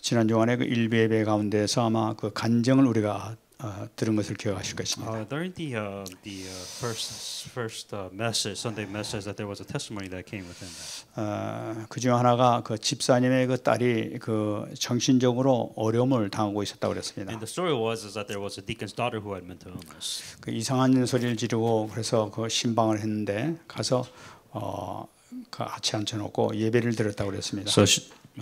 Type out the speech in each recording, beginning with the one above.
지난 주간에 그 일부 예배 가운데서 아마 그 간증을 우리가 들은 것을 기억하실 것입니다. During the first message, Sunday message, that there was a testimony that came within that. 그 중 하나가 그 집사님의 그 딸이 그 정신적으로 어려움을 당하고 있었다고 그랬습니다. And the story was is that there was a deacon's daughter who had mental illness. 그 이상한 소리를 지르고 그래서 그 신방을 했는데 가서 그 같이 앉혀놓고 예배를 드렸다고 그랬습니다. So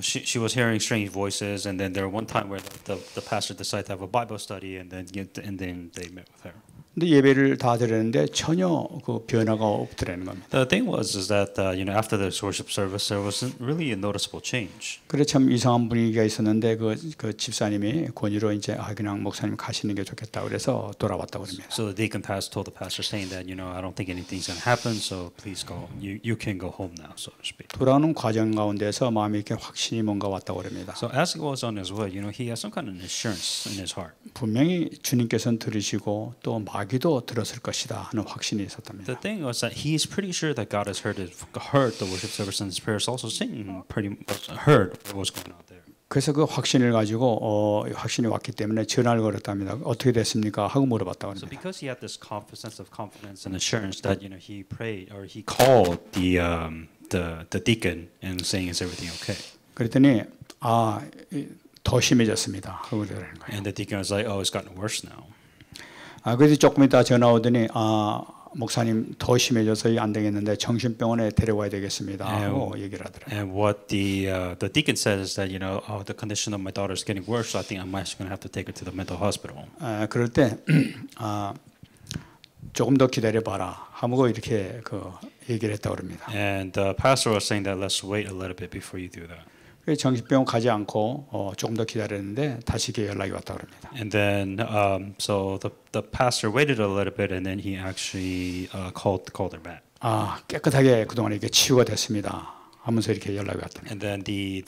she was hearing strange voices, and then there one time where the pastor decided to have a Bible study, and then they met with her. 근데 예배를 다 드렸는데 전혀 그 변화가 없더라는 겁니다. The thing was is that after the worship service there wasn't really a noticeable change. 그래 참 이상한 분위기가 있었는데 그 집사님이 권유로 이제 그냥 목사님 가시는 게 좋겠다 그래서 돌아왔다고 합니다. So the deacon pastor told the pastor saying that I don't think anything's going to happen, so please go. You can go home now, so to speak. 돌아오는 과정 가운데서 마음에 이렇게 확신이 뭔가 왔다고 합니다. So as he was on his way, he has some kind of assurance in his heart. 분명히 주님께서는 들으시고 또 마귀도 들었을 것이다 하는 확신이 있었답니다. The thing was that he is pretty sure that God has heard the worship service, and his prayers also Satan pretty much heard what was going on there. 그래서 그 확신을 가지고 확신이 왔기 때문에 전화를 걸었답니다. 어떻게 됐습니까? 하고 물어봤다고 합니다. So because he had this sense of confidence and assurance that he prayed or he called the deacon and saying, "Is everything okay?" 그랬더니 더 심해졌습니다. 하고 그러는 거예요. And the deacon was like, "Oh, it's gotten worse now." 그래서 조금 있다 전화 오더니 목사님 더 심해져서 안 되겠는데 정신병원에 데려가야 되겠습니다. 하고 얘기를 하더라고요. And what the deacon said is that the condition of my daughter is getting worse, so I think I'm actually going to have to take her to the mental hospital. 그럴 때 조금 더 기다려 봐라. 하고 이렇게 그 얘기를 했다고 합니다. And the pastor was saying that let's wait a little bit before you do that. 정신병원 가지 않고 조금 더 기다렸는데 다시 이렇게 연락이 왔다고 합니다. And then so the pastor waited a little bit, and then he actually called her back. 깨끗하게 그동안 이렇게 치유가 됐습니다. 하면서 이렇게 연락이 왔답니다. And then the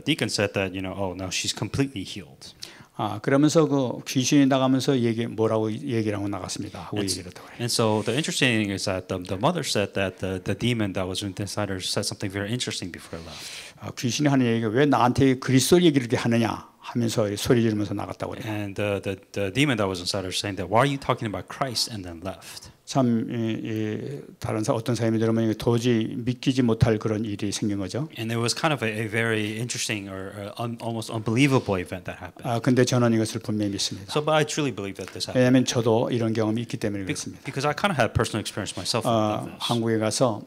deacon said that oh, now she's completely healed. 그러면서 그 귀신이 나가면서 뭐라고 얘기를 하고 나갔습니다. 하고 얘기를 했다고 해요. And so the interesting thing is that the mother said that the demon that was inside her said something very interesting before it left. 귀신이 하는 얘기가 왜 나한테 그리스도 얘기를 이렇게 하느냐 하면서 소리 지르면서 나갔다고 그래요. And the demon that was inside her saying that why are you talking about Christ, and then left. 참 다른 어떤 사람이 들으면 도저히 믿기지 못할 그런 일이 생긴 거죠. And it was kind of a very interesting or almost unbelievable event that happened. 근데 저는 이것을 분명히 믿습니다. So, but I truly believe that this happened. 왜냐하면 저도 이런 경험이 있기 때문에 그렇습니다. Because I kind of had personal experience myself with this. 한국에 가서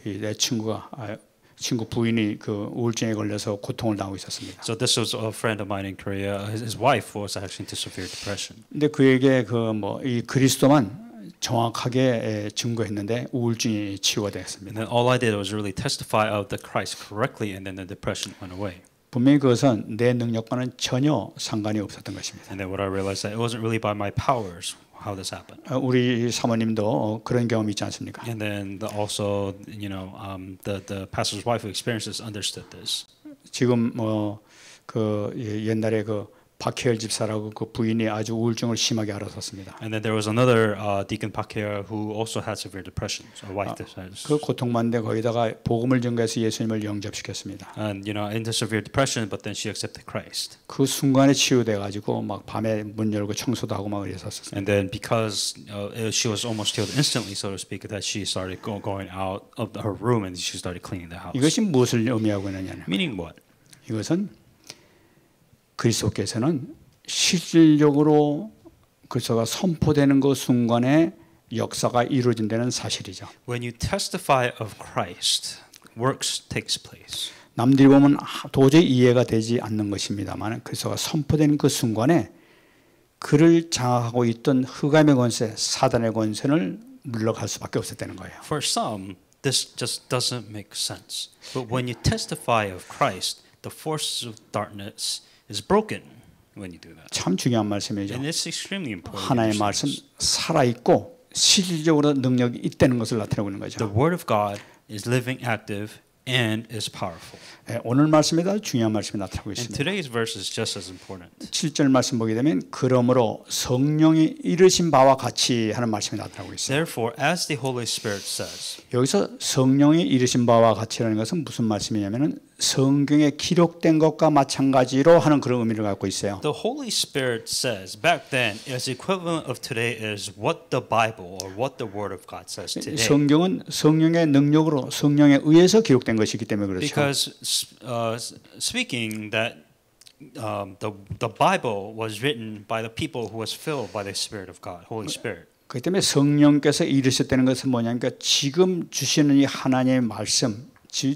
내 친구 부인이 그 우울증에 걸려서 고통을 당하고 있었습니다. So this was a friend of mine in Korea. His wife was actually into severe depression. 근데 그에게 이 그리스도만 정확하게 증거했는데 우울증이 치유가 됐습니다. And then all I did was really testify of the Christ correctly, and then the depression went away. 분명히 그것은 내 능력과는 전혀 상관이 없었던 것입니다. And then what I realized that it wasn't really by my powers how this happened. 우리 사모님도 그런 경험이 있지 않습니까? And then also, the pastor's wife who experienced this understood this. 지금 옛날에 박해열 집사라고 그 부인이 아주 우울증을 심하게 앓았었습니다. And then there was another deacon Pakher who also had severe depression. So wife 그 고통받는데 거기다가 복음을 전가해서 예수님을 영접시켰습니다. And into severe depression, but then she accepted Christ. 그 순간에 치유돼 가지고 막 밤에 문 열고 청소도 하고 막 이랬었어요. And then because she was almost healed instantly, so to speak, that she started going out of her room and she started cleaning the house. 이것이 무엇을 의미하고 있느냐는 Meaning what? 이것은 그리스도께서는 실질적으로 그리스도가 선포되는 그 순간에 역사가 이루어진다는 사실이죠. When you testify of Christ, works takes place. 남들이 보면 도저히 이해가 되지 않는 것입니다만 그리스도가 선포되는 그 순간에 그를 장악하고 있던 흑암의 권세, 사단의 권세를 물러갈 수밖에 없었다는 거예요. For some, this just doesn't make sense. But when you testify of Christ, the forces of darkness is broken when you do that. 참 중요한 말씀이죠. And it's extremely important. 하나님의 말씀 살아 있고 실질적으로 능력이 있다는 것을 나타내고 있는 거죠. The word of God is living, active, and is powerful. 오늘 말씀에도 아주 중요한 말씀이 나타나고 And 있습니다. today's verse is just as important. 7절 말씀 보게 되면 그러므로 성령이 이르신 바와 같이 하는 말씀이 나타나고 있어요. Therefore, as the Holy Spirit says, 여기서 성령이 이르신 바와 같이라는 것은 무슨 말씀이냐면은 성경에 기록된 것과 마찬가지로 하는 그런 의미를 갖고 있어요. The Holy Spirit says back then is equivalent of today is what the Bible or what the Word of God says today. 성경은 성령의 능력으로 성령에 의해서 기록된 것이기 때문에 그렇죠. Because speaking that the Bible was written by the people who was filled by the Spirit of God, Holy Spirit. 그렇기 때문에 성령께서 이르셨다는 것은 뭐냐니까 지금 주시는 이 하나님의 말씀,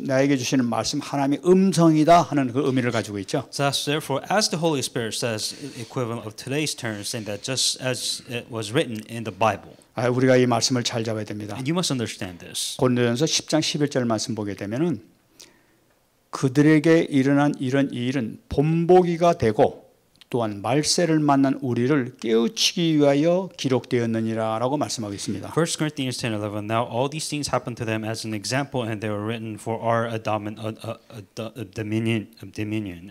나에게 주시는 말씀 하나님의 음성이다 하는 그 의미를 가지고 있죠. So therefore, as the Holy Spirit says, equivalent of today's terms, saying that just as it was written in the Bible. 우리가 이 말씀을 잘 잡아야 됩니다. And you must understand this. 고린도전서 10장 11절 말씀 보게 되면은 그들에게 일어난 이런 일은 본보기가 되고 또한 말세를 만난 우리를 깨우치기 위하여 기록되었느니라라고 말씀하고 있습니다. 1 Corinthians 10:11. Now all these things happened to them as an example, and they were written for our dominion,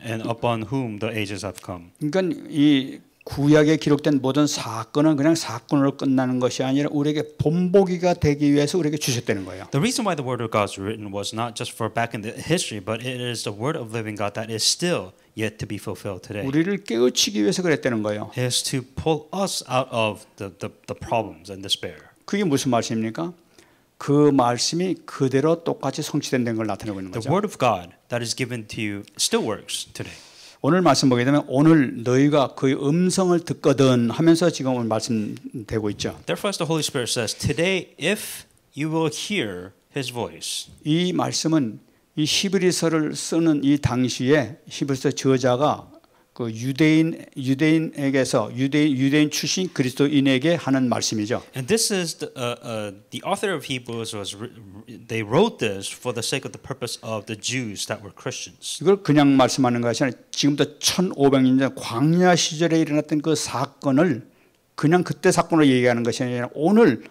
and upon whom the ages have come. 그러니까 이 구약에 기록된 모든 사건은 그냥 사건으로 끝나는 것이 아니라 우리에게 본보기가 되기 위해서 우리에게 주셨다는 거예요. The reason why the word of God was written was not just for back in the history, but it is the word of living God that is still yet to be fulfilled today. 우리를 깨우치기 위해서 그랬다는 거예요. It is to pull us out of the problems and despair. 그게 무슨 말씀입니까? 그 말씀이 그대로 똑같이 성취된다는 걸 나타내고 있는 The 거죠. word of God that is given to you still works today. 오늘 말씀 보게 되면 오늘 너희가 그의 음성을 듣거든 하면서 지금 오늘 말씀되고 있죠. Therefore, as the Holy Spirit says, today, if you will hear His voice. 이 말씀은 이 히브리서를 쓰는 이 당시에 히브리서 저자가 그 유대인 출신 그리스도인에게 하는 말씀이죠. And this is the author of Hebrews they wrote this for the sake of the purpose of the Jews that were Christians. 이걸 그냥 말씀하는 것이 아니라 지금부터 1500년 전 광야 시절에 일어났던 그 사건을 그냥 그때 사건으로 얘기하는 것이 아니라 오늘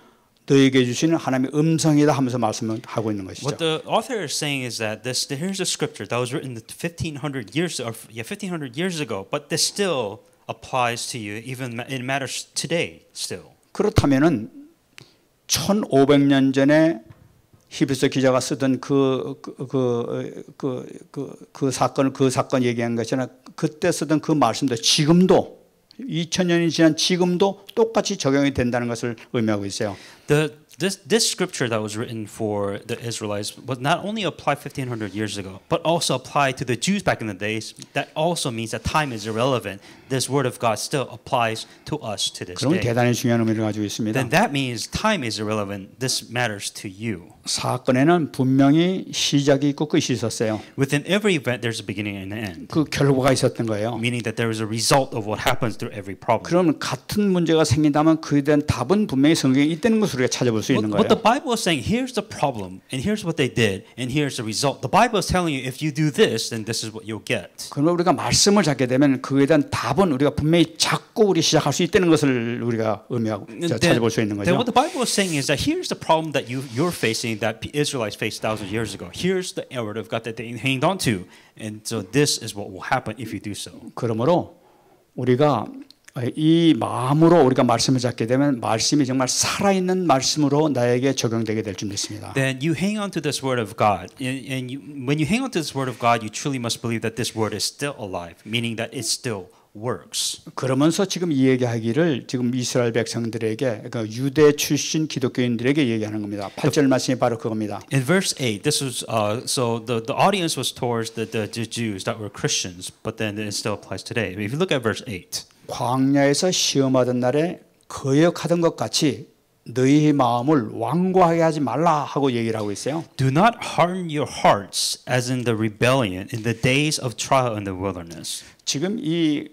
너에게 주시는 하나님의 음성이다 하면서 말씀을 하고 있는 것이죠. What the author is saying is that here's a scripture that was written 1500 years ago, but this still applies to you, even it matters today still. 그렇다면은 1500년 전에 히브리서 기자가 쓰던 그 사건 얘기한 것이나 그때 쓰던 그 말씀도 지금도 2000년이 지난 지금도 똑같이 적용이 된다는 것을 의미하고 있어요. This scripture that was written for the Israelites was not only applied 1500 years ago, but also applied to the Jews back in the days. That also means that time is irrelevant. This word of God still applies to us to this 그럼 day. 대단히 중요한 의미를 가지고 있습니다. Then that means time is irrelevant. This matters to you. 사건에는 분명히 시작이 있고 끝이 있었어요. Within every event, there's a beginning and an end. 그 결과가 있었던 거예요. Meaning that there is a result of what happens through every problem. 그럼 같은 문제가 생긴다면 그에 대한 답은 분명히 성경에 있다는 것을 우리가 찾아볼 수 있는 거예요. What the Bible is saying, here's the problem, and here's what they did, and here's the result. The Bible is telling you, if you do this, then this is what you'll get. 그러면 우리가 말씀을 찾게 되면 그에 대한 답은 우리가 분명히 찾고 우리 시작할 수 있다는 것을 우리가 의미하고 찾아볼 수 있는 거죠. Then what the Bible is saying is that here's the problem that you're facing, that Israelites faced thousands of years ago. Here's the word of God that they hanged on to, and so this is what will happen if you do so. 그러므로 우리가 이 마음으로 우리가 말씀을 잡게 되면 말씀이 정말 살아있는 말씀으로 나에게 적용되게 될 줄 믿습니다. Then you hang on to this word of God, and when you hang on to this word of God, you truly must believe that this word is still alive, meaning that it still works. 그러면서 지금 이 얘기하기를 지금 이스라엘 백성들에게 그 유대 출신 기독교인들에게 얘기하는 겁니다. 8절 말씀이 바로 그겁니다. In verse 8, this was so the audience was towards the Jews that were Christians, but then it still applies today. If you look at verse 8. 광야에서 시험하던 날에 거역하던 것 같이 너희의 마음을 완고하게 하지 말라 하고 얘기를 하고 있어요. Do not harden your hearts as in the rebellion in the days of trial in the wilderness. 지금 이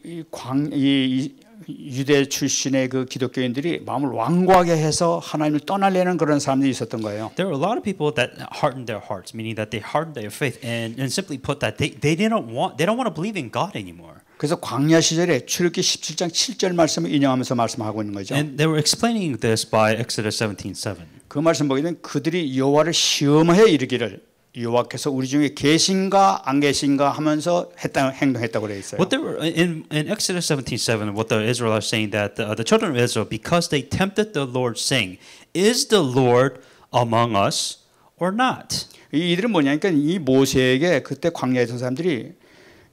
유대 출신의 그 기독교인들이 마음을 완고하게 해서 하나님을 떠나려는 그런 사람들이 있었던 거예요. There were a lot of people that hardened their hearts, meaning that they hardened their faith, and simply put that they don't want to believe in God anymore. 그래서 광야 시절에 출애굽기 17장 7절 말씀을 인용하면서 말씀하고 있는 거죠. And they were explaining this by Exodus 17:7. 그 말씀 보게 되면 그들이 여호와를 시험하여 이르기를 여호와께서 우리 중에 계신가 안 계신가 하면서 행동했다고 그래 있어요. What they were in Exodus 17:7, what the Israelites are saying that the children of Israel, because they tempted the Lord, saying, "Is the Lord among us or not?" 이들은 뭐냐니까 이 모세에게 그때 광야에 있던 사람들이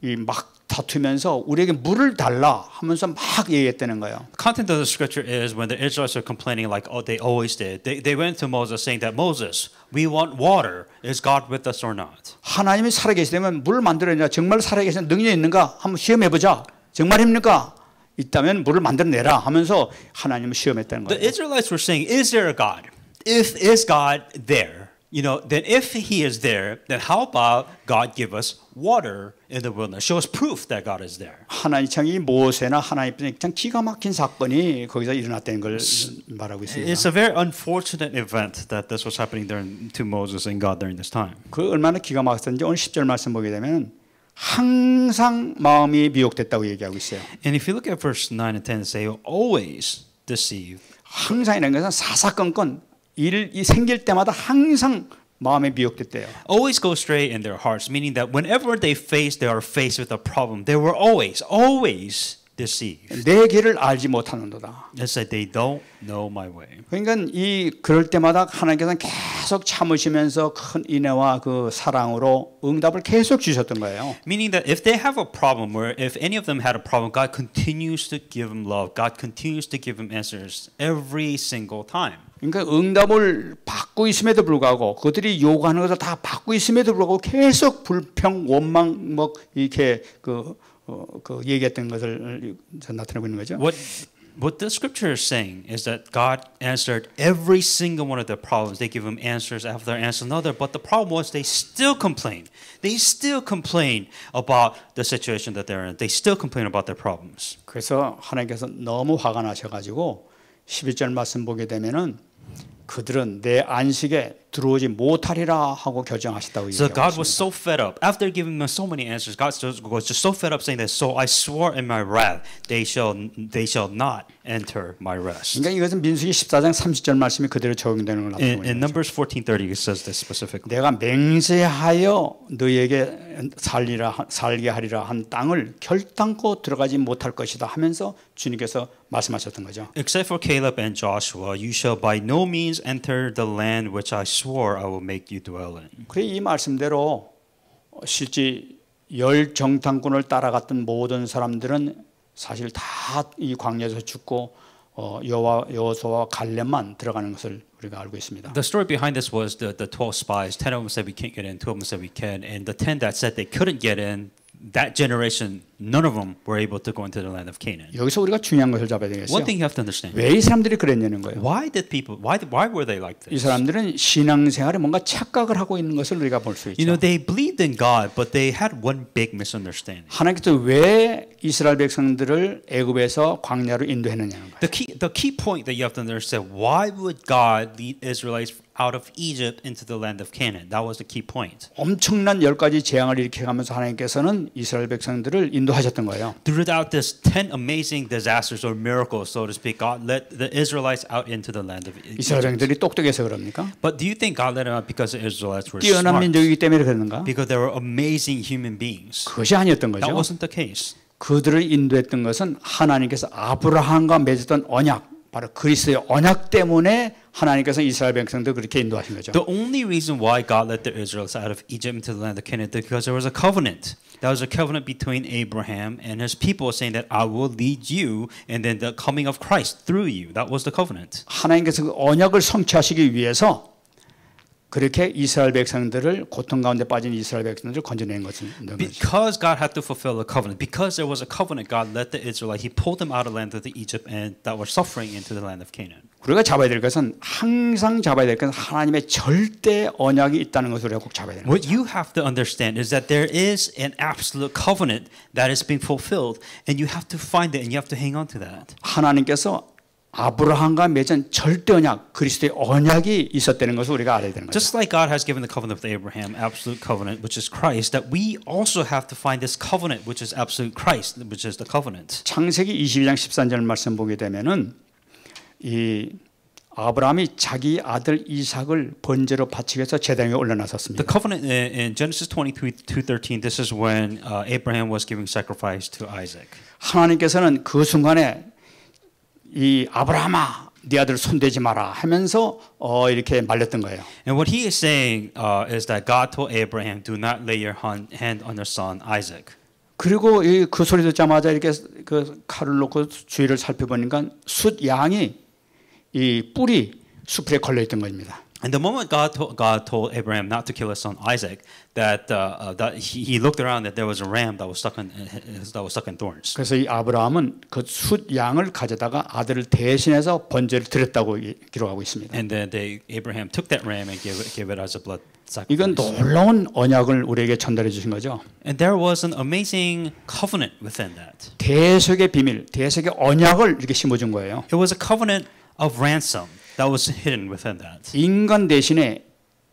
이 막 다투면서 우리에게 물을 달라 하면서 막 얘기했다는 거예요. The content of the scripture is when the Israelites are complaining like they always did. They went to Moses saying that Moses, we want water. Is God with us or not? 하나님이 살아계시다면 물을 만들어내라. 정말 살아계신 능력이 있는가? 한번 시험해보자. 정말입니까? 있다면 물을 만들어내라 하면서 하나님을 시험했다는 The 거예요. Israelites were saying, is there a God? If is God there? You know, then if he is there, then how about God give us water in the wilderness? Show us proof that God is there. 하나님 참 이 모세나 하나님 참 기가 막힌 사건이 거기서 일어났다는 걸 말하고 있습니다. It's a very unfortunate event that this was happening to Moses and God during this time. 그 얼마나 기가 막혔는지 오늘 10절 말씀 보게 되면 항상 마음이 미혹됐다고 얘기하고 있어요. And if you look at verse 9 and 10, it say always deceived. 항상이라는 것은 사사건건 일이 생길 때마다 항상 마음에 미혹됐대요. Always go astray in their hearts, meaning that whenever they are faced with a problem, they were always deceived. 내 길을 알지 못하는도다. It said they don't know my way. 그러니까 그럴 때마다 하나님께서는 계속 참으시면서 큰 인애와 그 사랑으로 응답을 계속 주셨던 거예요. Meaning that if they have a problem, where if any of them had a problem, God continues to give them love. God continues to give them answers every single time. 그러니까 응답을 받고 있음에도 불구하고 그들이 요구하는 것을 다 받고 있음에도 불구하고 계속 불평, 원망 뭐 이렇게 그 얘기했던 것을 나타내고 있는 거죠. What the scripture is saying is that God answered every single one of their problems. They give them answers after answer another, but the problem was they still complain. They still complain about the situation that they're in. They still complain about their problems. 그래서 하나님께서 너무 화가 나셔가지고 12절 말씀 보게 되면은 그들은 내 안식에 들어오지 못하리라 하고 결정하셨다고 So God 얘기하고 was 있습니다. so fed up. After giving them so many answers, God was just so fed up saying that, so I swore in my wrath, they shall not enter my rest. 그러니까 이것은 민수기 14장 30절 말씀이 그대로 적용되는 걸 나타내고 In 있는 거죠. Numbers 14:30, it says this specifically. 내가 맹세하여 너희에게 살게 하리라 한 땅을 결단코 들어가지 못할 것이다 하면서 주님께서 말씀하셨던 거죠. Except for Caleb and Joshua, you shall by no means enter the land which I swore I will make you dwell in. 그래 이 말씀대로 실제 열 정탐꾼을 따라갔던 모든 사람들은 사실 다 이 광야에서 죽고 여호수아와 갈렙만 들어가는 것을 우리가 알고 있습니다. The story behind this was the 12 spies. 10 of them said we can't get in, 2 of them said we can, and the 10 that said they couldn't get in, that generation, none of them were able to go into the land of Canaan. 여기서 우리가 중요한 것을 잡아야 되겠어요. One thing you have to understand. 왜 이 사람들이 그랬냐는 거예요. Why were they like 이 this? 사람들은 신앙생활에 뭔가 착각을 하고 있는 것을 우리가 볼 수 있죠. You know, they believed in God, but they had one big misunderstanding. 하나님께서 왜 이스라엘 백성들을 애굽에서 광야로 인도했느냐는 거예요. The key point that you have to understand, why would God lead Israelites out of Egypt into the land of Canaan? That was the key point. 엄청난 10가지 재앙을 일으켜가면서 하나님께서는 이스라엘 백성들을 인도하셨던 거예요. Throughout this 10 amazing disasters or miracles, so to speak, God led the Israelites out into the land of 이스라엘 Egypt. 백성들이 똑똑해서 그럽니까? But do you think God led them out because the Israelites were 뛰어난 smart? 민족이기 때문에 그랬는가? Because they were amazing human beings. 그것이 아니었던 That 거죠. wasn't the case. 그들을 인도했던 것은 하나님께서 아브라함과 맺었던 언약, 바로 그리스도의 언약 때문에 하나님께서 이스라엘 백성들 그렇게 인도하신 거죠. The only reason why God led the Israelites out of Egypt into the land of Canaan is because there was a covenant. That was a covenant between Abraham and his people saying that I will lead you and then the coming of Christ through you. That was the covenant. 하나님께서 그 언약을 성취하시기 위해서 그렇게 이스라엘 백성들을 고통 가운데 빠진 이스라엘 백성들을 건져낸 것은 Because God had to fulfill a covenant, because there was a covenant, God led the Israelites. He pulled them out of the land of Egypt and that were suffering into the land of Canaan. 우리가 잡아야 될 것은 항상 잡아야 될 것은 하나님의 절대 언약이 있다는 것을 우리가 꼭 잡아야 되는 What 거죠. you have to understand is that there is an absolute covenant that is being fulfilled, and you have to find it and you have to hang on to that. 하나님께서 아브라함과 맺은 절대 언약, 그리스도의 언약이 있었다는 것을 우리가 알아야 되는 거죠. Just like God has given the covenant with Abraham, absolute covenant, which is Christ, that we also have to find this covenant, which is absolute Christ, which is the covenant. 창세기 22장 13절 말씀 보게 되면은 이 아브라함이 자기 아들 이삭을 번제로 바치기 위해서 제단 위에 올려놨었습니다. The covenant in Genesis 22:13, this is when Abraham was giving sacrifice to Isaac. 하나님께서는 그 순간에 이 아브라함아 네 아들 손대지 마라 하면서 이렇게 말렸던 거예요. And what he is saying is that God told Abraham, "Do not lay your hand on your son Isaac." 그리고 그 소리 듣자마자 이렇게 그 칼을 놓고 주위를 살펴보니까 숫 양이 이 뿔이 수풀에 걸려 있던 겁니다. And the moment God told Abraham not to kill his son Isaac, that he looked around that there was a ram that was stuck in thorns. 그래서 이 아브라함은 그 숫 양을 가져다가 아들을 대신해서 번제를 드렸다고 기록하고 있습니다. And then Abraham took that ram and gave it as a blood sacrifice. 이건 놀라운 언약을 우리에게 전달해 주신 거죠. And there was an amazing covenant within that. 대속의 비밀, 대속의 언약을 이렇게 심어준 거예요. It was a covenant of ransom that was hidden within that. 인간 대신에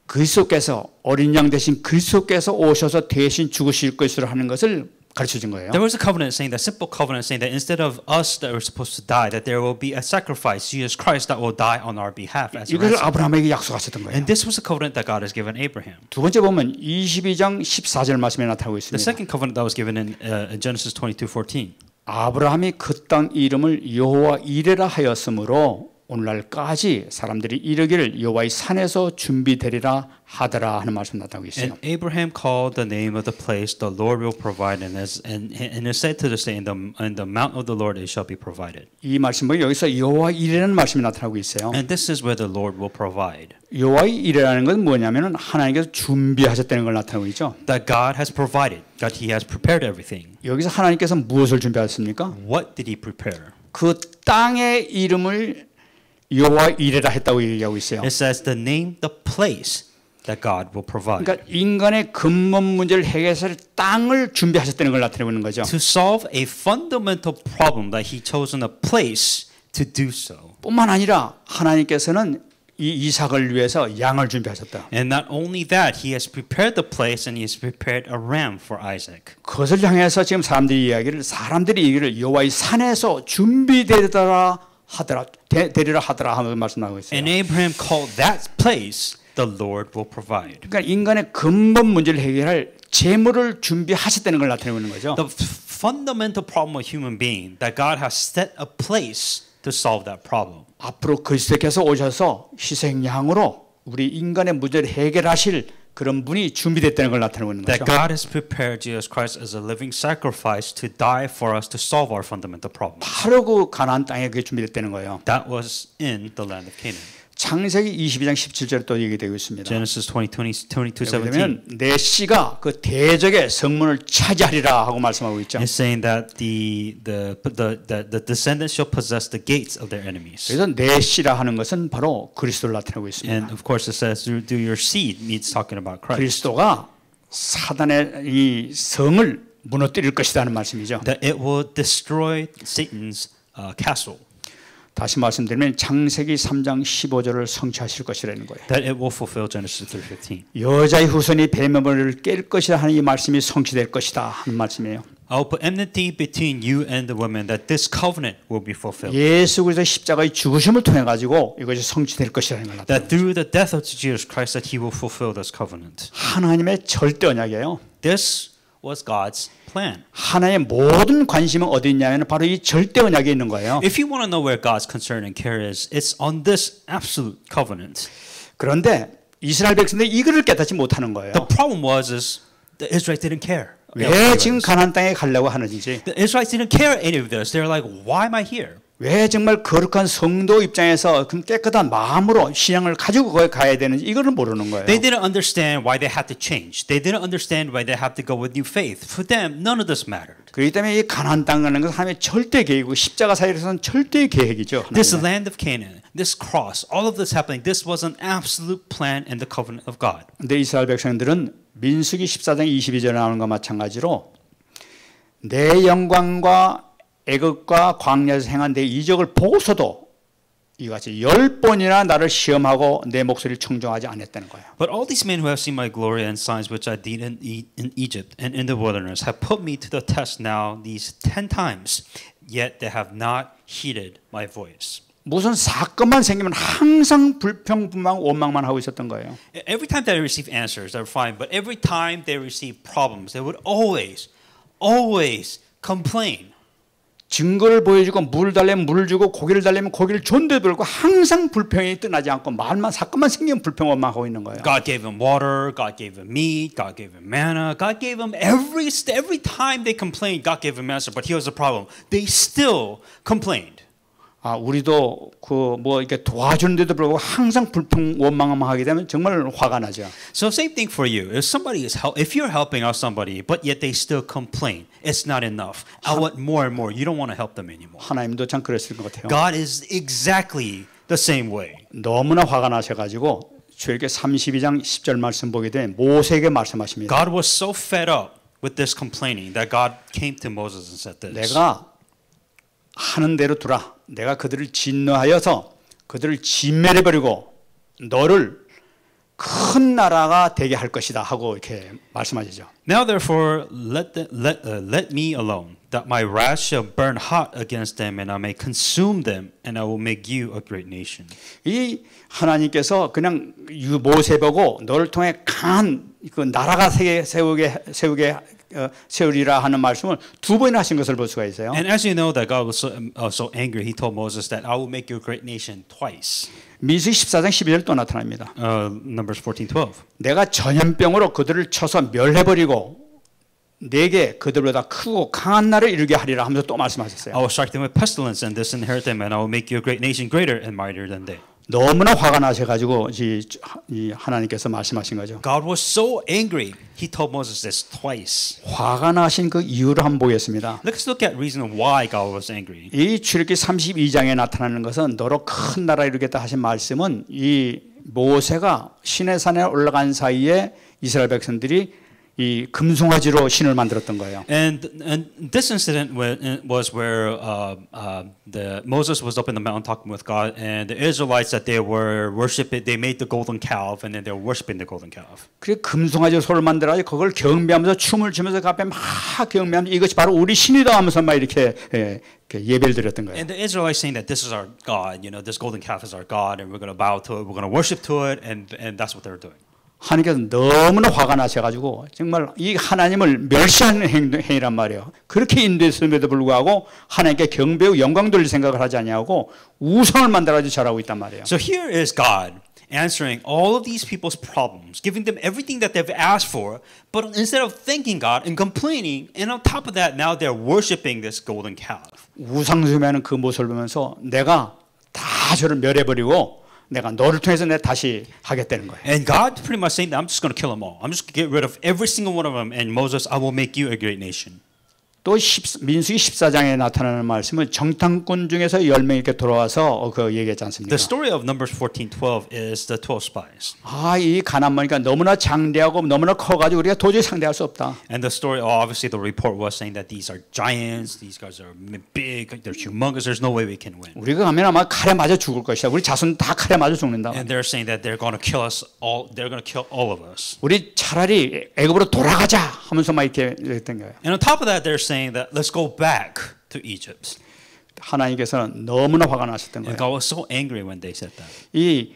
그리스도께서 어린 양 대신 그리스도께서 오셔서 대신 죽으실 것으로 하는 것을 가르쳐 준 거예요. There was a covenant saying that, simple covenant saying that instead of us that were supposed to die, that there will be a sacrifice, Jesus Christ, that will die on our behalf as a 이것을 ransom. 아브라함에게 약속하셨던 거예요. And this was a covenant that God has given Abraham. 두 번째 보면 22장 14절 말씀에 나타나고 The 있습니다. second covenant that was given in Genesis 22:14. 아브라함이 그 땅 이름을 여호와 이레라 하였으므로 오늘날까지 사람들이 이르기를 여호와의 산에서 준비되리라 하더라 하는 말씀 나타나고 있어요. And Abraham called the name of the place, the Lord will provide, and is said to this day, in the mount of the Lord it shall be provided. 이 말씀 보면 여기서 여호와 이레라는 말씀이 나타나고 있어요. And this is where the Lord will provide. 여호와의 이레라는 건 뭐냐면은 하나님께서 준비하셨다는 걸 나타나고 있죠. That God has provided, that He has prepared everything. 여기서 하나님께서 무엇을 준비하셨습니까? What did He prepare? 그 땅의 이름을 여호와 이레라 했다고 얘기하고 있어요. It says the name, the place that God will provide. 그러니까 인간의 근본 문제를 해결해서 땅을 준비하셨다는 걸 나타내고 있는 거죠. To solve a fundamental problem that He chosen a place to do so. 뿐만 아니라 하나님께서는 이 이삭을 위해서 양을 준비하셨다. And not only that, He has prepared the place and He has prepared a ram for Isaac. 그것을 향해서 지금 사람들이 얘기를 여호와의 산에서 준비되리라 하더라 하는 말씀 나오고 있어요. And Abraham called that place the Lord will provide. 그러니까 인간의 근본 문제를 해결할 재물을 준비하셨다는 걸 나타내고 있는 거죠. The fundamental problem of human being that God has set a place to solve that problem. 앞으로 그리스도께서 오셔서 희생양으로 우리 인간의 문제를 해결하실 그런 분이 준비됐다는 걸 나타내고 있는 That 거죠. God has prepared Jesus Christ as a living sacrifice to die for us to solve our fundamental problem. 바로 그 가나안 땅에 그게 준비됐다는 거예요. That was in the land of Canaan. 창세기 22장 17절에 또 얘기되고 있습니다. Genesis 22:17. 그러면 내 씨가 그 대적의 성문을 차지하리라 하고 말씀하고 있죠. It's saying that the descendants shall possess the gates of their enemies. 그래서 내 씨라 하는 것은 바로 그리스도를 나타내고 있습니다. And of course it says through your seed means talking about Christ. 그리스도가 사단의 이 성을 무너뜨릴 것이다 하는 말씀이죠. That it will destroy Satan's castle. 다시 말씀드리면 창세기 3장 15절을 성취하실 것이라는 거예요. That it will fulfill Genesis 3:15. 여자의 후손이 뱀의 머리를 깰 것이라 하는 이 말씀이 성취될 것이다 하는 말씀이에요. I will put enmity between you and the woman, that this covenant will be fulfilled. 예수 그리스도의 십자가의 죽으심을 통해 가지고 이것이 성취될 것이라는 걸 That 나타냅니다. through the death of Jesus Christ, that He will fulfill this covenant. 하나님의 절대 언약이에요. This was God's plan. 하나의 모든 관심은 어디 있냐면 바로 이 절대 언약에 있는 거예요. If you want to know where God's concern and care is, it's on this absolute covenant. 그런데 이스라엘 백성들이 이거를 깨닫지 못하는 거예요. The problem was the Israelites didn't care. 왜 지금 가나안 땅에 가려고 하는지, The Israelites didn't care any of this. They're like, why am I here? 왜 정말 거룩한 성도 입장에서 그 깨끗한 마음으로 신앙을 가지고 거기 가야 되는지 이거를 모르는 거예요. They didn't understand why they had to change. They didn't understand why they have to go with new faith. For them, none of this mattered. 그렇기 때문에 이 가나안 땅이라는 것은 하나님의 절대 계획이고 십자가 사이에서는 절대 계획이죠. This 하나님의. land of Canaan, this cross, all of this happening, this was an absolute plan in the covenant of God. 근데 이스라엘 백성들은 민수기 14장 22절에 나오는 것과 마찬가지로 내 영광과 애굽과 광야에서 행한 내 이적을 보고서도 이같이 10번이나 나를 시험하고 내 목소리를 청종하지 않았다는 거예요. But all these men who have seen my glory and signs which I did in Egypt and in the wilderness have put me to the test now these 10 times, yet they have not heeded my voice. 무슨 사건만 생기면 항상 불평불만 원망만 하고 있었던 거예요. Every time they receive answers, they're fine. But every time they receive problems, they would always complain. 증거를 보여주고 물 달래면 물을 주고 고기를 달래면 고기를 줬는데도 불구하고 항상 불평이 떠나지 않고 말만 사건만 생기면 불평만 하고 있는 거예요. God gave him water, God gave him meat, God gave him manna, God gave him every time they complained, God gave him answer. But here's the problem: they still complained. 아, 우리도 그 뭐 이렇게 도와주는데도 불구하고 항상 불평 원망만 하게 되면 정말 화가 나죠. So same thing for you. If you're helping out somebody, but yet they still complain, it's not enough. I want more and more. You don't want to help them anymore. 하나님도 참 그랬을 것 같아요. God is exactly the same way. 너무나 화가 나셔가지고 출애굽기 32장 10절 말씀 보게 되면 모세에게 말씀하십니다. God was so fed up with this complaining that God came to Moses and said this. 내가 하는 대로 두라. 내가 그들을 진노하여서 그들을 진멸해버리고 너를 큰 나라가 되게 할 것이다 하고 이렇게 말씀하시죠. Now therefore let me alone, that my wrath shall burn hot against them, and I may consume them, and I will make you a great nation. 이 하나님께서 그냥 모세 보고 너를 통해 강한 그 나라가 세우리라 하는 말씀을 두 번이나 하신 것을 볼 수가 있어요. And as you know that God was so angry, He told Moses that I will make you a great nation twice. 민수기 14장 12절 또 나타납니다. Numbers 14:12. 내가 전염병으로 그들을 쳐서 멸해버리고 내게 그들보다 크고 강한 나라를 이루게 하리라 하면서 또 말씀하셨어요. I will strike them with pestilence and disinherit them, and I will make you a great nation greater and mightier than they. 너무나 화가 나셔가지고 이 하나님께서 말씀하신 거죠. God was so angry, He told Moses this twice. 화가 나신 그 이유를 한번 보겠습니다. Let's look at reason why God was angry. 이 출애굽기 32장에 나타나는 것은 너로 큰 나라 이루겠다 하신 말씀은 이 모세가 시내산에 올라간 사이에 이스라엘 백성들이 이 금송아지로 신을 만들었던 거예요. And this incident was where Moses was up in the mountain talking with God, and the Israelites that they were worshiping, they made the golden calf, and then they were worshiping the golden calf. 그 금송아지 소를 만들어가지고 그걸 경배하면서 춤을 추면서 그 앞에 막 경배하면서 이것이 바로 우리 신이다 하면서 막 이렇게 예배를 드렸던 거예요. And the Israelites saying that this is our God, this golden calf is our God, and we're going to bow to it, we're going to worship to it, and that's what they were doing. 하나님께서 너무나 화가 나셔가지고 정말 이 하나님을 멸시하는 행위란 말이에요. 그렇게 인도했음에도 불구하고 하나님께 경배하고 영광 돌릴 생각을 하지 아니하고 우상을 만들어가지고 절하고 있단 말이에요. So here is God answering all of these people's problems, giving them everything that they've asked for, but instead of thanking God and complaining, and on top of that, now they're worshiping this golden calf. 우상숭배하는 그 모습을 보면서 내가 다 저를 멸해버리고 내가 너를 통해서 내가 다시 하겠다는 거예요. And God pretty much saying that I'm just going to kill them all. I'm just going to get rid of every single one of them. And Moses, I will make you a great nation. 또 민수기 14장에 나타나는 말씀은 정탐꾼 중에서 10명이 이렇게 돌아와서 그 얘기했지 않습니까? The story of Numbers 14:12 is the 12 spies. 아, 이 가나안이니까 너무나 장대하고 너무나 커가지고 우리가 도저히 상대할 수 없다. And the story, obviously, the report was saying that these are giants. These guys are big. They're humongous. There's no way we can win. 우리가 가면 아마 칼에 맞아 죽을 것이다. 우리 자손 다 칼에 맞아 죽는다. And they're saying that they're going to kill us all. They're going to kill all of us. 우리 차라리 애굽으로 돌아가자 하면서 막 이렇게 했던 거예요. And on top of that, they're saying that let's go back to Egypt. 하나님께서는 너무나 화가 나셨던 And 거예요. God was so angry when they said that. 이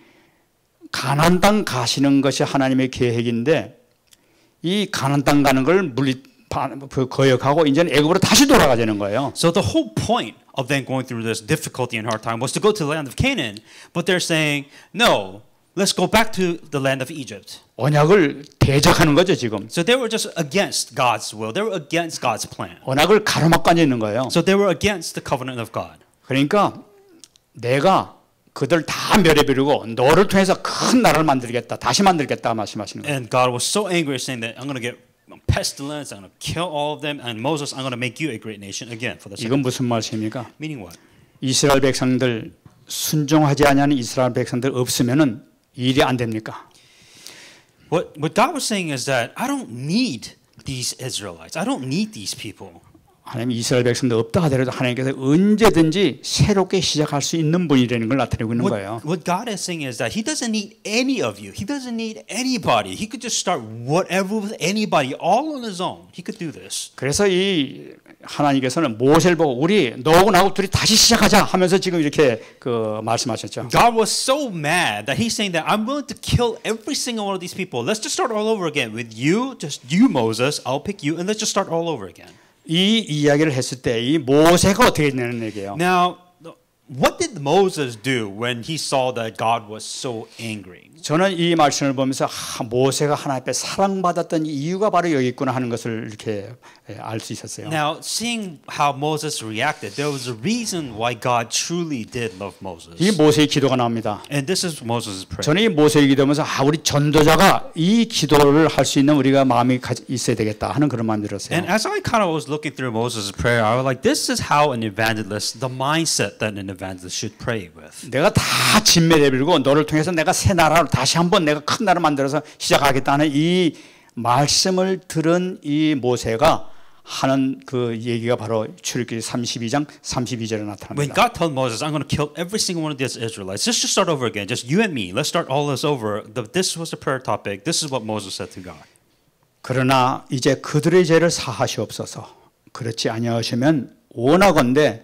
가나안 땅 가시는 것이 하나님의 계획인데 이 가나안 땅 가는 걸 거역하고 이제는 애굽으로 다시 돌아가자는 거예요. So the whole point of them going through this difficulty and hard time was to go to the land of Canaan, but they're saying, no, let's go back to the land of Egypt. 언약을 대적하는 거죠 지금. So they were just against God's will. They were against God's plan. 언약을 가로막고 앉아 있는 거예요. So they were against the covenant of God. 그러니까 내가 그들 다 멸해버리고 너를 통해서 큰 나라를 만들겠다, 다시 만들겠다 말씀하시는 거예요. And God was so angry, saying that I'm going to get pestilence, I'm going to kill all of them, and Moses, I'm going to make you a great nation again for the second. 이건 무슨 말씀입니까? Meaning what? 이스라엘 백성들 순종하지 아니하는 이스라엘 백성들 없으면은 일이 안 됩니까? What God was saying is that I don't need these Israelites. I don't need these people. 하나님 이스라엘 백성들 없다 하더라도 하나님께서 언제든지 새롭게 시작할 수 있는 분이라는 걸 나타내고 있는 거예요. What God is saying is that He doesn't need any of you. He doesn't need anybody. He could just start whatever with anybody all on His own. He could do this. 그래서 이 하나님께서는 모세를 보고 우리 너하고 나하고 둘이 다시 시작하자 하면서 지금 이렇게 그 말씀하셨죠. God was so mad that He's saying that I'm willing to kill every single one of these people. Let's just start all over again with you, just you Moses. I'll pick you, and let's just start all over again. 이 이야기를 했을 때 이 모세가 어떻게 했냐는 얘기예요. Now, what did Moses do when he saw that God was so angry? 저는 이 말씀을 보면서 모세가 하나님 앞에 사랑받았던 이유가 바로 여기 있구나 하는 것을 이렇게 알 수 있었어요. Now, seeing how Moses reacted, there was a reason why God truly did love Moses. 이 모세의 기도가 나옵니다. And this is Moses' prayer. 저는 이 모세의 기도하면서 우리 전도자가 이 기도를 할 수 있는 우리가 마음이 있어야 되겠다 하는 그런 마음이 들었어요. And as I kind of was looking through Moses' prayer, I was like, this is how an evangelist, the mindset that an evangelist should pray with. 내가 다 진멸해버리고 너를 통해서 내가 새 나라로 다시 한번 내가 큰 나라 만들어서 시작하겠다는 이 말씀을 들은 이 모세가 하는 그 얘기가 바로 출애굽기 32장 32절에 When 나타납니다. God told Moses, I'm going to kill every single one of these Israelites, let's just start over again, just you and me, let's start all this over. This was the prayer topic. This is what Moses said to God. 그러나 이제 그들의 죄를 사하시옵소서. 그렇지 아니하시면 원하건대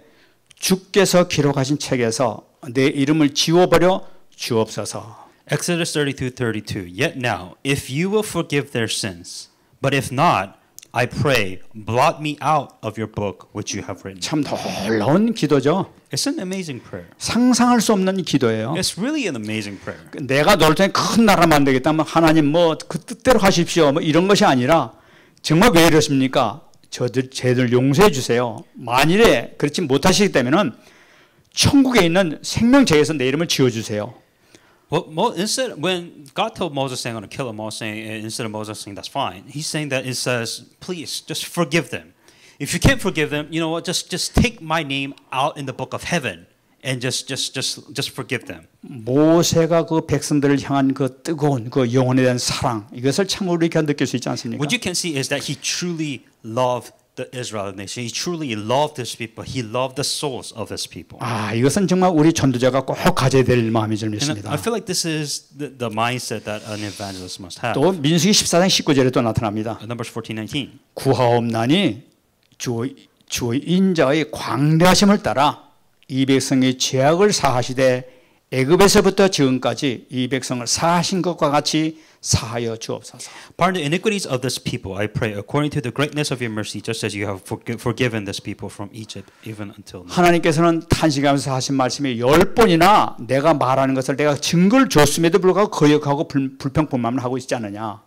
주께서 기록하신 책에서 내 이름을 지워버려 주옵소서. Exodus 32:32. Yet now, if you will forgive their sins, but if not, I pray, blot me out of your book which you have written. 참 놀라운 기도죠. It's an amazing prayer. 상상할 수 없는 기도예요. It's really an amazing prayer. 내가 너를 통해 큰 나라 만들겠다면 하나님 뭐 그 뜻대로 하십시오. 뭐 이런 것이 아니라 정말 왜 이러십니까? 죄들 용서해 주세요. 만일에 그렇지 못하시기 때문에는 천국에 있는 생명책에서 내 이름을 지워 주세요. Well, instead, when God told Moses, saying, "I'm going to kill them all," saying instead of Moses saying, "That's fine," He's saying that it says, "Please, just forgive them. If you can't forgive them, you know what? Just take my name out in the book of heaven, and just forgive them." 모세가 그 백성들을 향한 그 뜨거운 그 영혼에 대한 사랑 이것을 참으로 이렇게 느낄 수 있지 않습니까? What you can see is that he truly loved the Israel nation. He truly loved his people. He loved the souls of his people. 이것은 정말 우리 전도자가 꼭 가져야 될 마음이 좀 And 있습니다. I feel like this is the mindset that an evangelist must have. 또 민수기 14장 19절에 또 나타납니다. Numbers 14:19. 구하옵나니 주 인자의 광대하심을 따라 이 백성의 죄악을 사하시되 애굽에서부터 지금까지 이 백성을 사하신 것과 같이 사하여 주옵소서. Pardon the iniquities of this people, I pray, according to the greatness of your mercy, just as you have forgiven this people from Egypt, even until now. 하나님께서는 탄식하면서 하신 말씀이 10번이나 내가 말하는 것을 내가 증거를 줬음에도 불구하고 거역하고 불평불만을 하고 있지 않느냐.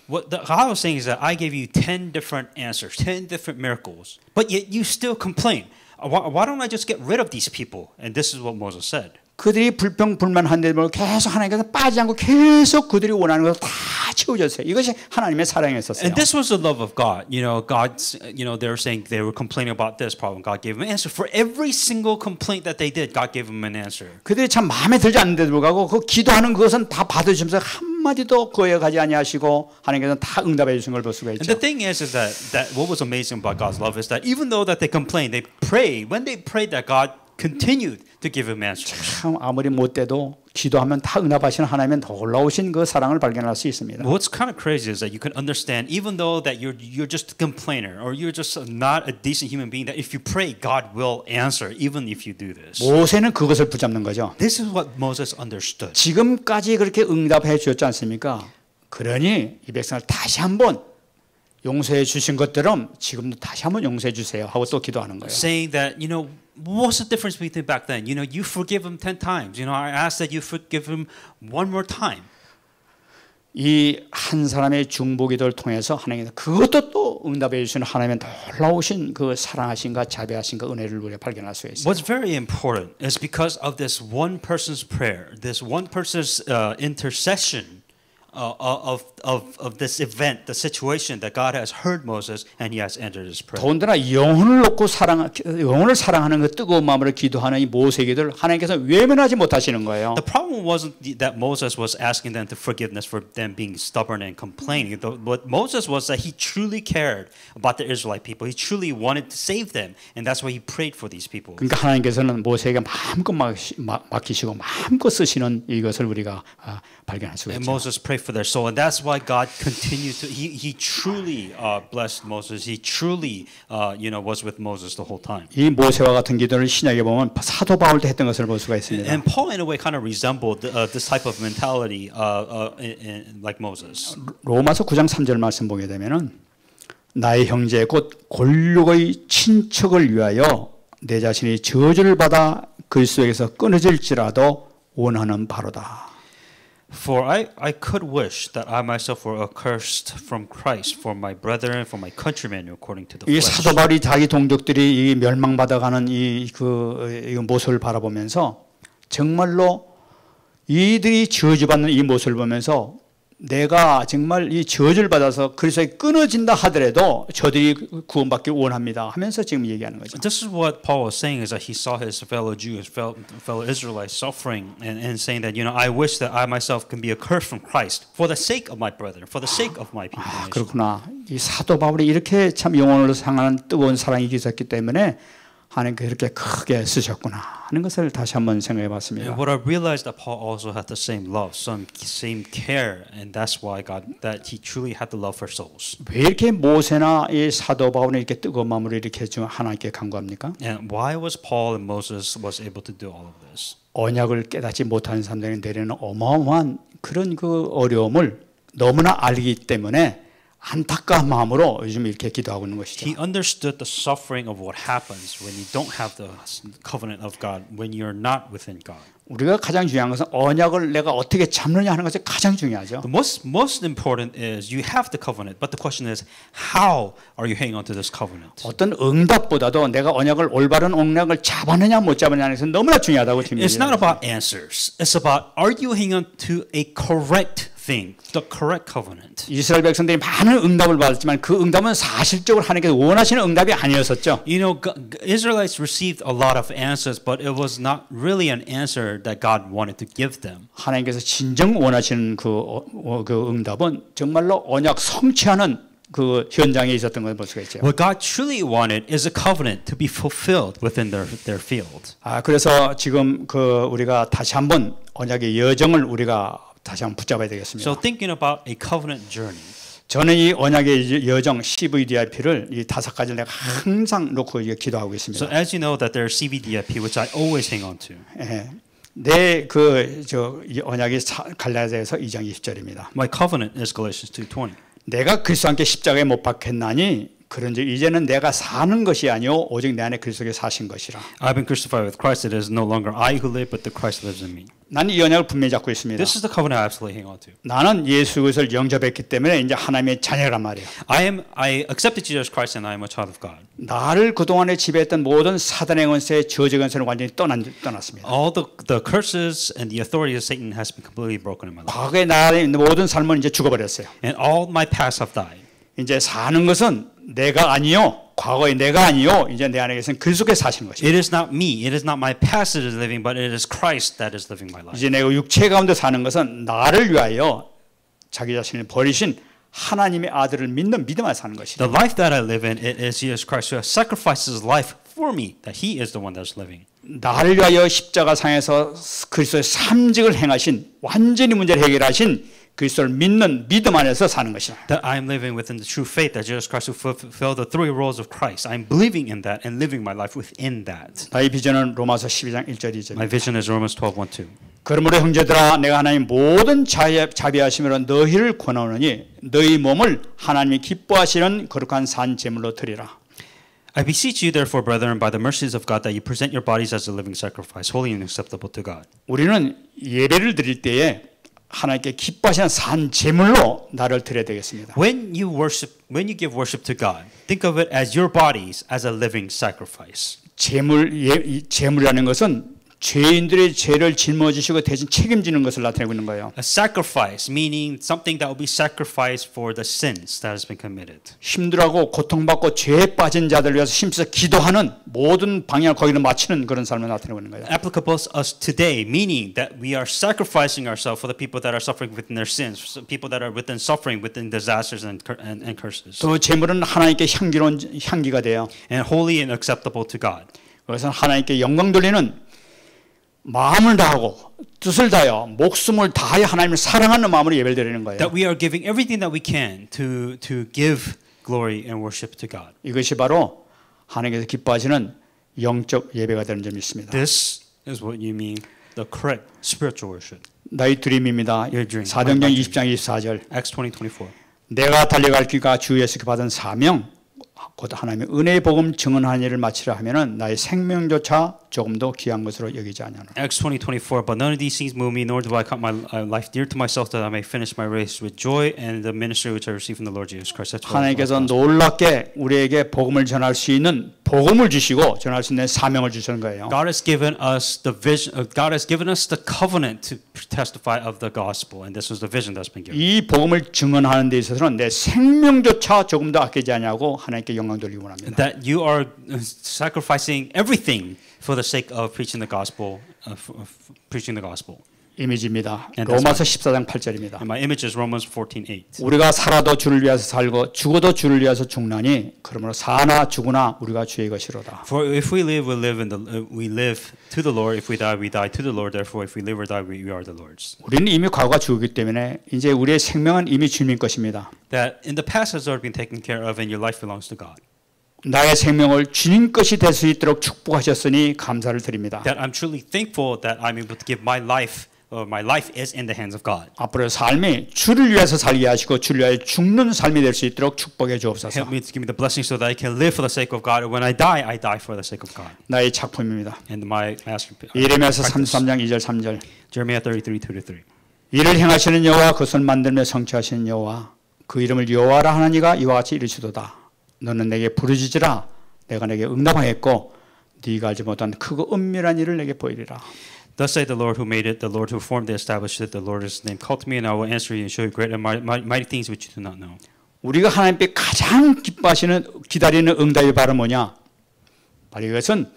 What God was saying is that I gave you 10 different answers, 10 different miracles, but yet you still complain. Why don't I just get rid of these people? And this is what Moses said. 그들이 불평불만한데도 계속 하나님께서 빠지지 않고 계속 그들이 원하는 것을 다 채워줬어요. 이것이 하나님의 사랑이었었어요. And this was the love of God. You know, they were saying they were complaining about this problem. God gave them an answer. For every single complaint that they did, God gave them an answer. 그들이 참 마음에 들지 않는데도 불구하고 그 기도하는 것은 다 받으시면서 한마디도 거역하지 아니하시고 하나님께서는 다 응답해 주신 걸 볼 수가 And 있죠. the thing is that what was amazing about God's love is that even though that they complained, they prayed. When they prayed, that God continued to give him answers. 참 아무리 못돼도 기도하면 다 응답하시는 하나님의 놀라우신 그 사랑을 발견할 수 있습니다. What's kind of crazy is that you can understand, even though that you're just a complainer or you're just not a decent human being, that if you pray, God will answer, even if you do this. 모세는 그것을 붙잡는 거죠. This is what Moses understood. 지금까지 그렇게 응답해 주셨지 않습니까? 그러니 이 백성을 다시 한번 용서해 주신 것처럼 지금도 다시 한번 용서해 주세요 하고 또 기도하는 거예요. Saying that, you know, what's the difference between back then? You know, you forgive him 10 times. You know, I ask that you forgive him one more time. 이 한 사람의 중보기도를 통해서 하나님께서 그것도 또 응답해 주시는 하나님의 놀라우신 그 사랑하신가 자비하신가 은혜를 우리가 발견할 수 있어요. What's very important is because of this one person's prayer, this one person's intercession of this event, the situation that God has heard Moses and He has answered his prayer. 더군다나 영혼을 사랑하는 그 뜨거운 마음으로 기도하는 이 모세의 기도를 하나님께서 외면하지 못하시는 거예요. The problem wasn't that Moses was asking them to forgiveness for them being stubborn and complaining. What Moses was that he truly cared about the Israelite people. He truly wanted to save them, and that's why he prayed for these people. 그러니까 하나님께서는 모세에게 마음껏 맡기시고 마음껏 쓰시는 이것을 우리가 발견할 수가 And 있죠. Moses prayed for their soul, and that's why God continued to. He truly blessed Moses. He truly, was with Moses the whole time. 이 모세와 같은 기도를 신약에 보면 사도 바울도 했던 것을 볼 수가 있습니다. And Paul, in a way, kind of resembled this type of mentality, like Moses. 로마서 9장 3절 말씀 보게 되면은 나의 형제 곧 골육의 친척을 위하여 내 자신이 저주를 받아 그리스도에게서 끊어질지라도 원하는 바로다. For I could wish that I myself were accursed from Christ for my brethren, for my countrymen, according to the 이 flesh. 사도 바울이 자기 동족들이 이 멸망받아가는 이 모습을 바라보면서 정말로 이들이 저주받는 이 모습을 보면서 내가 정말 이 저주를 받아서 그리스도에 끊어진다 하더라도 저들이 구원받기 원합니다 하면서 지금 얘기하는 거죠. This is what Paul was saying, is that he saw his fellow Jews, fellow Israelites suffering, and saying that, I wish that I myself can be accursed from Christ for the sake of my brethren, for the sake of my people. 그렇구나. 이 사도 바울이 이렇게 참 영혼으로 향하는 뜨거운 사랑이 있었기 때문에 하나님께 이렇게 크게 쓰셨구나 하는 것을 다시 한번 생각해 봤습니다. And what I realized that Paul also had the same love, same care, and that's why that he truly had the love for souls. 왜 이렇게 모세나 이 사도 바울은 이렇게 뜨거운 마음으로 이렇게 좀 하나님께 간구합니까? And why was Paul and Moses was able to do all of this? 언약을 깨닫지 못하는 사람들에게 내리는 어마어마한 그런 그 어려움을 너무나 알기 때문에 안타까운 마음으로 요즘 이렇게 기도하고 있는 것이죠. He understood the suffering of what happens when you don't have the covenant of God, when you're not within God. 우리가 가장 중요한 것은 언약을 내가 어떻게 잡느냐 하는 것이 가장 중요하죠. The most important is you have the covenant, but the question is how are you hanging on to this covenant? 어떤 응답보다도 내가 언약을 올바른 언약을 잡았느냐 못 잡았느냐는 것은 너무나 중요하다고 It's not 듭니다. about answers. It's about are you hanging on to a correct thing, the correct covenant. 이스라엘 백성들이 많은 응답을 받았지만 그 응답은 사실적으로 하나님께서 원하시는 응답이 아니었었죠. Israelites received a lot of answers, but it was not really an answer that God wanted to give them. 하나님께서 진정 원하시는 그 응답은 정말로 언약 성취하는 그 현장에 있었던 걸 볼 수가 있죠. What God truly wanted is a covenant to be fulfilled within their field. 그래서 지금 우리가 다시 한번 언약의 여정을 우리가 다시 한번 붙잡아야 되겠습니다. So thinking about a covenant journey. 저는 이 언약의 여정 CVDIP를 이 5가지를 내가 항상 놓고 기도하고 있습니다. So as you know that there's CVDIP, which I always hang on to. 내 이 언약이 갈라디아서 2장 20절입니다. My covenant is Galatians 2:20. 내가 그리스도와 함께 십자가에 못 박혔나니 그런즉 이제는 내가 사는 것이 아니요 오직 내 안에 그리스도께 사신 것이라. I've been crucified with Christ. It is no longer I who live, but the Christ lives in me. 나는 이 언약을 분명히 잡고 있습니다. This is the covenant I absolutely hang on to. 나는 예수 그리스도를 영접했기 때문에 이제 하나님의 자녀란 말이에요. I accepted Jesus Christ and I am a child of God. 나를 그동안에 지배했던 모든 사단의 권세, 저주의 권세는 완전히 떠났습니다. All the curses and the authority of Satan has been completely broken in my life. 과거의 나의 모든 삶은 이제 죽어버렸어요. And all my past have died. 이제 사는 것은 내가 아니요. 과거의 내가 아니요. 이제 내 안에 계신 그리스도께 사시는 것이죠. It is not me. It is not my past that is living, but it is Christ that is living my life. 이제 내가 육체 가운데 사는 것은 나를 위하여 자기 자신을 버리신 하나님의 아들을 믿는 믿음 안에 사는 것이죠. The life that I live in, it is Jesus Christ who has sacrificed his life for me, that he is the one that is living. 나를 위하여 십자가상에서 그리스도의 삼직을 행하신 완전히 문제를 해결하신 그리스도를 믿는 믿음 안에서 사는 것이다. That I am living within the true faith that Jesus Christ who fulfilled the three roles of Christ. I am believing in that and living my life within that. 나의 비전은 로마서 12장 1절 2절. My vision is Romans 12:1-2. 그러므로 형제들아 내가 하나님 모든 자비하심으로 너희를 권하노니 너희 몸을 하나님이 기뻐하시는 거룩한 산 제물로 드리라. I beseech you therefore, brethren, by the mercies of God, that you present your bodies as a living sacrifice, holy and acceptable to God. 우리는 예배를 드릴 때에 하나님께 기뻐하시는 산 제물로 나를 드려야 되겠습니다. When you give worship to God, think of it as your bodies as a living sacrifice. 제물이라는 것은 죄인들의 죄를 짊어지시고 대신 책임지는 것을 나타내고 있는 거예요. A sacrifice, meaning something that will be sacrificed for the sins that has been committed. 힘들어하고 고통받고 죄에 빠진 자들 위해서 힘써 기도하는 모든 방향을 거기를 맞추는 그런 삶을 나타내고 있는 거예요. Applicable to us today, meaning that we are sacrificing ourselves for the people that are suffering within their sins, people that are within suffering, within disasters and curses. 또 제물은 하나님께 향기로운 향기가 돼요. And holy and acceptable to God. 그것은 하나님께 영광 돌리는 마음을 다하고 뜻을 다하여 목숨을 다하여 하나님을 사랑하는 마음으로 예배를 드리는 거예요. That we are giving everything that we can to give glory and worship to God. 이것이 바로 하나님께서 기뻐하시는 영적 예배가 되는 점이 있습니다. This is what you mean the correct spiritual worship. 나의 드림입니다. Your dream. 사도행전 20장 24절. Acts 20:24. 내가 달려갈 길과 주 예수께 받은 사명, 곧 하나님의 은혜의 복음 증언하는 일을 마치려 하면은 나의 생명조차 조금 더 귀한 것으로 여기지 아니하노라. Acts 20:24. But none of these things move me, nor do I count my life dear to myself, that I may finish my race with joy and the ministry which I receive from the Lord Jesus Christ. That's what 하나님께서 놀랍게 우리에게 복음을 전할 수 있는 복음을 주시고 전할 수 있는 사명을 주시는 거예요. God has given us the vision. God has given us the covenant to testify of the gospel, and this was the vision that's been given. 이 복음을 증언하는 데 있어서는 내 생명조차 조금 더 아끼지 아니하고 하나님께 영광 돌리기 원합니다. That you are sacrificing everything for the sake of preaching the gospel, preaching the gospel. 이미지입니다. And 로마서 14장 8절입니다. And my image is Romans 14:8. 우리가 살아도 주를 위해서 살고 죽어도 주를 위해서 죽나니 그러므로 사나 죽으나 우리가 주의 것이로다. For if we live, we live to the Lord. If we die to the Lord. Therefore, if we live or die, we are the Lord's. 우리는 이미 과거가 죽었기 때문에 이제 우리의 생명은 이미 주님 것입니다. That in the past has already been taken care of, and your life belongs to God. 나의 생명을 주님 것이 될 수 있도록 축복하셨으니 감사를 드립니다. That I'm truly thankful that I'm able to give my life. My life is in the hands of God. 앞으로 삶이 주를 위해서 살게 하시고 주를 위하여 죽는 삶이 될 수 있도록 축복해 주옵소서. Help me to give me the blessing so that I can live for the sake of God. And when I die for the sake of God. 나의 작품입니다. And my masterpiece. 예레미야서 33장 2절 3절. Jeremiah 33:2-3. 이를 행하시는 여호와 그것을 만들며 성취하시는 여호와 그 이름을 여호와라 하나니가 이와 같이 이르시도다. 너는 내게 부르짖으라 내가 내게 응답하겠고 네가 알지 못한 크고 은밀한 일을 내게 보이리라. Thus saith the Lord who made it, the Lord who formed it, established it, the Lord is his name. Call to me and I will answer you and show you great and mighty things which you do not know. 우리가 하나님께 가장 기뻐하시는 기다리는 응답이 바로 뭐냐? 바로 이것은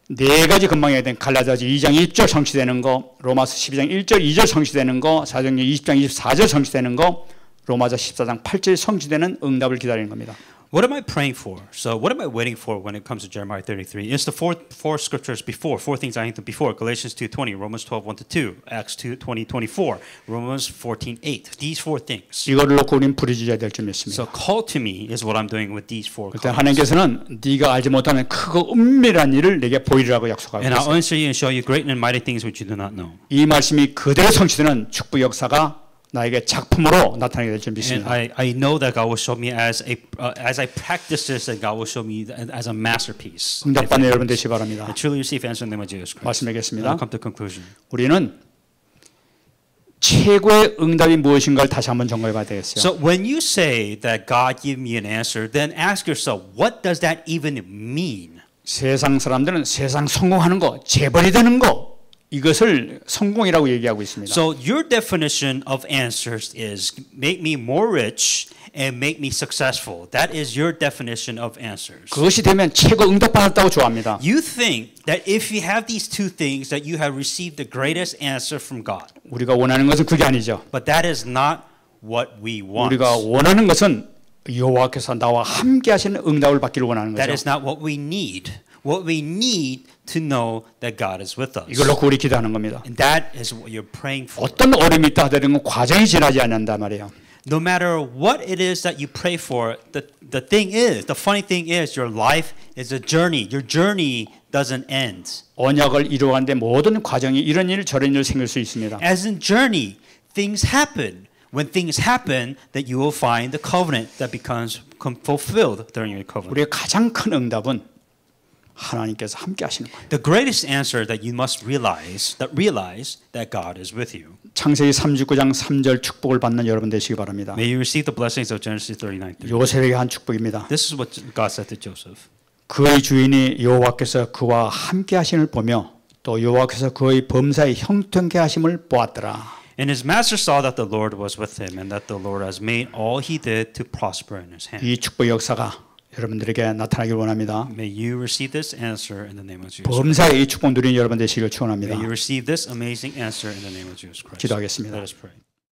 네 가지 금방 해야 된 갈라디아서 2장 1절 성취되는 거, 로마서 12장 1절 2절 성취되는 거, 사도행전 20장 24절 성취되는 거, 로마서 14장 8절 성취되는 응답을 기다리는 겁니다. What am I praying for? So what am I waiting for when it comes to Jeremiah 33? It's the four scriptures before, four things I need to before. Galatians 2:20, Romans 12:1-2, Acts 2:20-24, Romans 14:8. These four things. 이거를 놓고 우리는 부르짖어야 될 줄 믿습니다. So call to me is what I'm doing with these four. 그때 하나님께서는 네가 알지 못하는 크고 은밀한 일을 내게 보이리라고 약속하고 And I'll 있어요. answer you and show you great and mighty things which you do not know. 이 말씀이 그대로 성취되는 축복 역사가 나에게 작품으로 나타나게 될 줄 And 믿습니다. I know that God will show me as I practice this, that God will show me as a masterpiece. 응답받는 여러분 되시기 바랍니다. I truly receive answer in the name of Jesus Christ. 말씀하겠습니다. I'll come to conclusion. 우리는 최고의 응답이 무엇인가를 다시 한번 점검해 봐야 되겠어요. So when you say that God give me an answer, then ask yourself, what does that even mean? 세상 사람들은 세상 성공하는 거, 재벌이 되는 거 이것을 성공이라고 얘기하고 있습니다. So your definition of answers is make me more rich and make me successful. That is your definition of answers. 그것이 되면 최고 응답받았다고 좋아합니다. You think that if you have these two things that you have received the greatest answer from God. 우리가 원하는 것은 그게 아니죠. But that is not what we want. 우리가 원하는 것은 여호와께서 나와 함께 하시는 응답을 받기를 원하는 That 거죠. is not what we need. What we need to know that God is with us. 이걸 놓고 우리 기도하는 겁니다. And that is what you're praying for. 어떤 어려움이 있다 하더라도 과정이 지나지 않는다 말이에요. No matter what it is that you pray for, the funny thing is your life is a journey. Your journey doesn't end. 언약을 이루어가는데 모든 과정이 이런 일 저런 일 생길 수 있습니다. As in journey, things happen. When things happen, that you will find the covenant that becomes fulfilled during your covenant. 우리의 가장 큰 응답은 하나님께서 함께 하시는 거예요. The greatest answer that you must realize that God is with you. 창세기 39장 3절 축복을 받는 여러분 되시기 바랍니다. May you receive the blessings of Genesis 39:3. 요셉에게 한 축복입니다. This is what God said to Joseph. 그의 주인이 여호와께서 그와 함께 하심을 보며 또 여호와께서 그의 범사에 형통케 하심을 보았더라. And his master saw that the Lord was with him and that the Lord has made all he did to prosper in his hand. 이 축복 역사가 여러분들에게 나타나길 원합니다. May you receive this answer in the name of Jesus. 범사에 이 축복 누리는 여러분 되시길 축원합니다. May you receive this amazing answer in the name of Jesus Christ. 기도하겠습니다. Let us pray.